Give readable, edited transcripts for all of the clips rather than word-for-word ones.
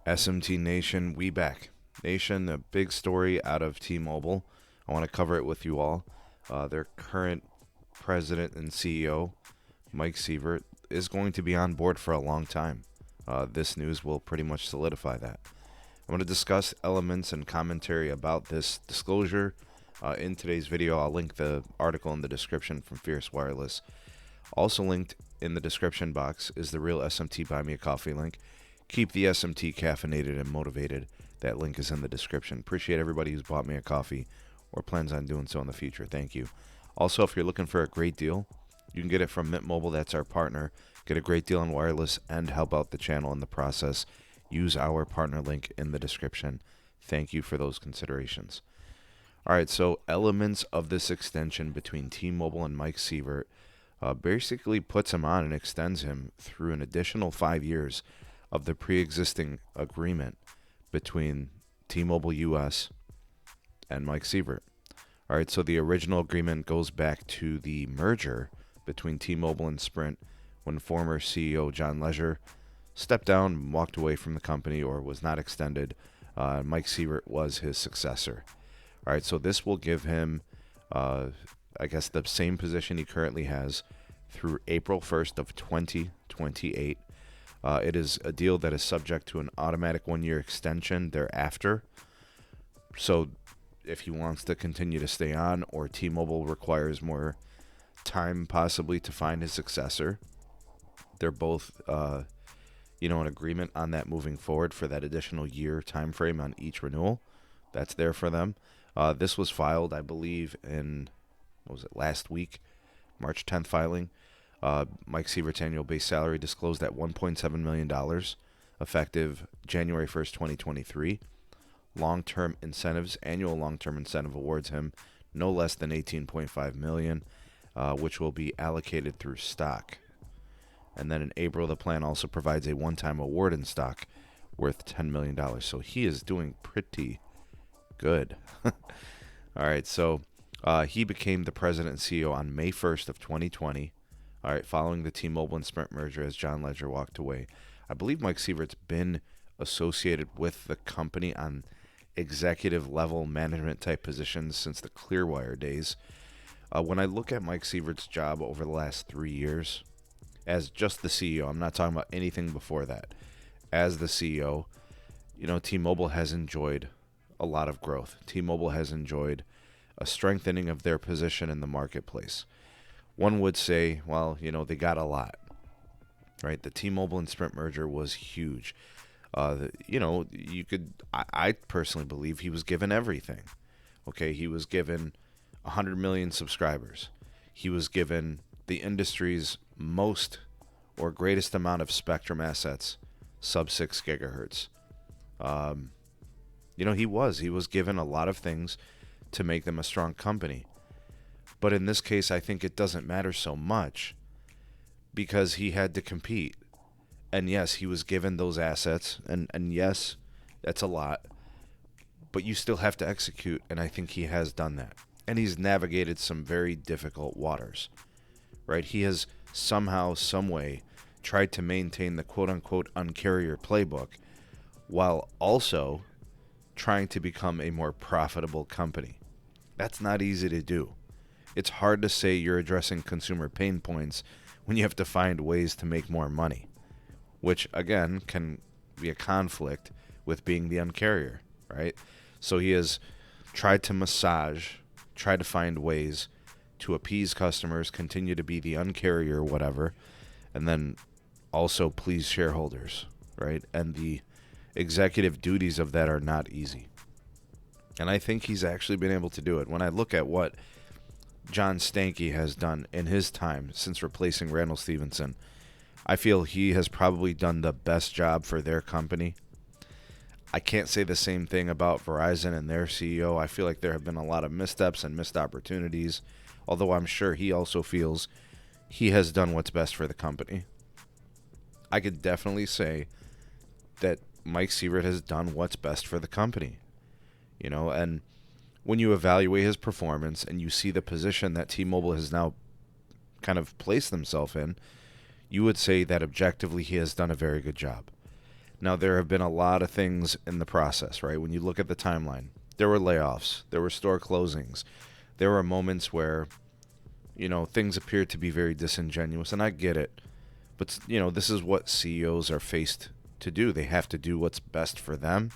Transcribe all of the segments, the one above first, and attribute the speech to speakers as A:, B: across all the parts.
A: SMT Nation, we back. Nation, a big story out of T-Mobile. I want to cover it with you all. Their current president and CEO, Mike Sievert, is going to be on board for a long time. This news will pretty much solidify that. I'm going to discuss elements and commentary about this disclosure. In today's video, I'll link the article in the description from Fierce Wireless. Also linked in the description box is the real SMT Buy Me a Coffee link. Keep the SMT caffeinated and motivated. That link is in the description. Appreciate everybody who's bought me a coffee or plans on doing so in the future. Thank you. Also, if you're looking for a great deal, you can get it from Mint Mobile. That's our partner. Get a great deal on wireless and help out the channel in the process. Use our partner link in the description. Thank you for those considerations. All right, so elements of this extension between T-Mobile and Mike Sievert basically puts him on and extends him through an additional 5 years of the pre-existing agreement between T-Mobile US and Mike Sievert. All right, so the original agreement goes back to the merger between T-Mobile and Sprint when former CEO John Legere stepped down and walked away from the company or was not extended. Mike Sievert was his successor. All right, so this will give him, the same position he currently has through April 1st of 2028. It is a deal that is subject to an automatic one-year extension thereafter. So if he wants to continue to stay on or T-Mobile requires more time possibly to find his successor, they're both in agreement on that moving forward for that additional year time frame on each renewal. That's there for them. This was filed, I believe, in, last week, March 10th filing. Mike Sievert's annual base salary disclosed at $1.7 million, effective January 1st, 2023. Long-term incentives, annual long-term incentive awards him no less than $18.5 million, which will be allocated through stock. And then in April, the plan also provides a one-time award in stock worth $10 million. So he is doing pretty good. All right, so he became the president and CEO on May 1st of 2020. All right, following the T-Mobile and Sprint merger as John Legere walked away. I believe Mike Sievert's been associated with the company on executive level management type positions since the Clearwire days. When I look at Mike Sievert's job over the last 3 years as just the CEO, I'm not talking about anything before that. As the CEO, T-Mobile has enjoyed a lot of growth. T-Mobile has enjoyed a strengthening of their position in the marketplace. One would say, they got a lot, right? The T-Mobile and Sprint merger was huge. I personally believe he was given everything. Okay, he was given 100 million subscribers. He was given the industry's most or greatest amount of spectrum assets, sub 6 gigahertz. He was given a lot of things to make them a strong company. But in this case, I think it doesn't matter so much because he had to compete. And yes, he was given those assets. And yes, that's a lot. But you still have to execute. And I think he has done that. And he's navigated some very difficult waters. Right? He has somehow, some way tried to maintain the quote-unquote uncarrier playbook while also trying to become a more profitable company. That's not easy to do. It's hard to say you're addressing consumer pain points when you have to find ways to make more money, which, again, can be a conflict with being the uncarrier, right? So he has tried to try to find ways to appease customers, continue to be the uncarrier or whatever, and then also please shareholders, right? And the executive duties of that are not easy. And I think he's actually been able to do it. When I look at what John Stankey has done in his time since replacing Randall Stevenson, I feel he has probably done the best job for their company. I can't say the same thing about Verizon and their CEO. I feel like there have been a lot of missteps and missed opportunities, although I'm sure he also feels he has done what's best for the company. I could definitely say that Mike Sievert has done what's best for the company. And when you evaluate his performance and you see the position that T-Mobile has now kind of placed themselves in, you would say that objectively he has done a very good job. Now, there have been a lot of things in the process, right? When you look at the timeline, there were layoffs, there were store closings, there were moments where, things appeared to be very disingenuous, and I get it. But, this is what CEOs are faced to do. They have to do what's best for them.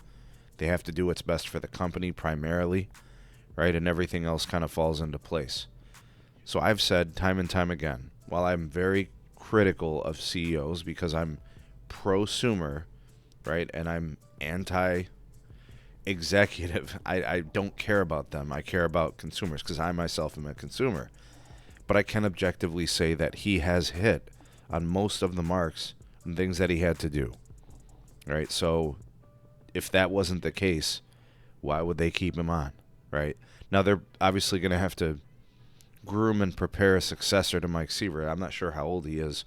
A: They have to do what's best for the company primarily, right? And everything else kind of falls into place. So I've said time and time again, while I'm very critical of CEOs because I'm prosumer, right, and I'm anti-executive, I don't care about them. I care about consumers because I myself am a consumer. But I can objectively say that he has hit on most of the marks and things that he had to do, right? So if that wasn't the case, why would they keep him on, right? Now, they're obviously going to have to groom and prepare a successor to Mike Sievert. I'm not sure how old he is,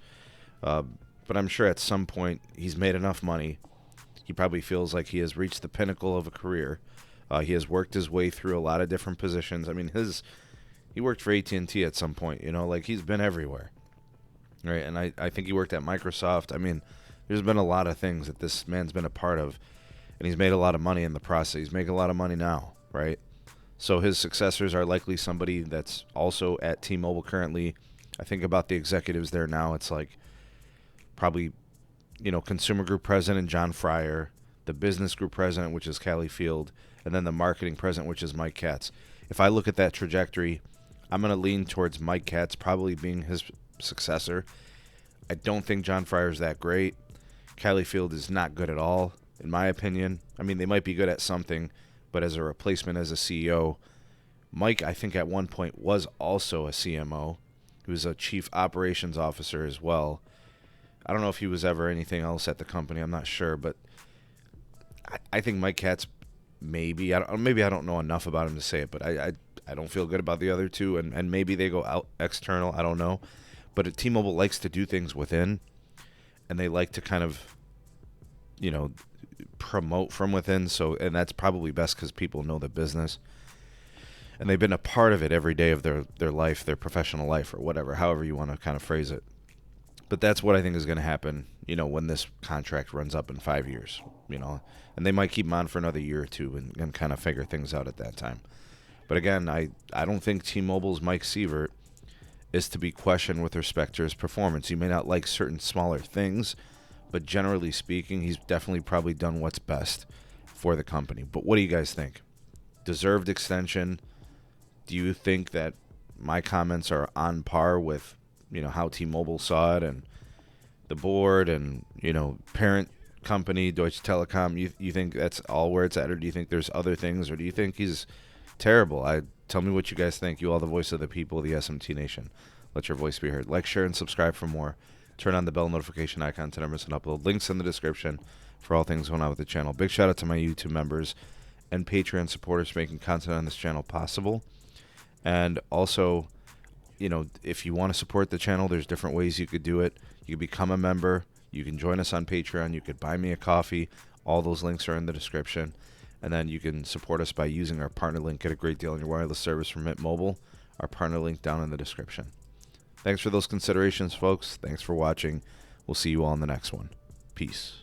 A: but I'm sure at some point he's made enough money. He probably feels like he has reached the pinnacle of a career. He has worked his way through a lot of different positions. I mean, he worked for AT&T at some point, like he's been everywhere, right? And I think he worked at Microsoft. I mean, there's been a lot of things that this man's been a part of, and he's made a lot of money in the process. He's making a lot of money now, right? So his successors are likely somebody that's also at T-Mobile currently. I think about the executives there now. It's like probably, consumer group president John Fryer, the business group president, which is Callie Field, and then the marketing president, which is Mike Katz. If I look at that trajectory, I'm going to lean towards Mike Katz probably being his successor. I don't think John Fryer is that great. Callie Field is not good at all, in my opinion. I mean, they might be good at something, but as a replacement as a CEO, Mike, I think at one point was also a CMO. He was a chief operations officer as well. I don't know if he was ever anything else at the company. I'm not sure, but I think Mike Katz maybe. I don't know enough about him to say it, but I don't feel good about the other two, and maybe they go out external. I don't know. But T-Mobile likes to do things within, and they like to kind of, promote from within. So, and that's probably best because people know the business, and they've been a part of it every day of their life, their professional life, or whatever, however you want to kind of phrase it. But that's what I think is going to happen, when this contract runs up in 5 years, and they might keep him on for another year or two and kind of figure things out at that time. But again, I don't think T-Mobile's Mike Sievert is to be questioned with respect to his performance. He may not like certain smaller things, but generally speaking, he's definitely probably done what's best for the company. But what do you guys think? Deserved extension? Do you think that my comments are on par with, how T-Mobile saw it and the board and, parent company, Deutsche Telekom? You think that's all where it's at, or do you think there's other things, or do you think he's terrible? Tell me what you guys think. You all the voice of the people, the SMT Nation. Let your voice be heard. Like, share, and subscribe for more. Turn on the bell notification icon to never miss an upload. Links in the description for all things going on with the channel. Big shout out to my YouTube members and Patreon supporters for making content on this channel possible. And also, if you want to support the channel, there's different ways you could do it. You could become a member. You can join us on Patreon. You could buy me a coffee. All those links are in the description. And then you can support us by using our partner link. Get a great deal on your wireless service from Mint Mobile. Our partner link down in the description. Thanks for those considerations, folks. Thanks for watching. We'll see you all in the next one. Peace.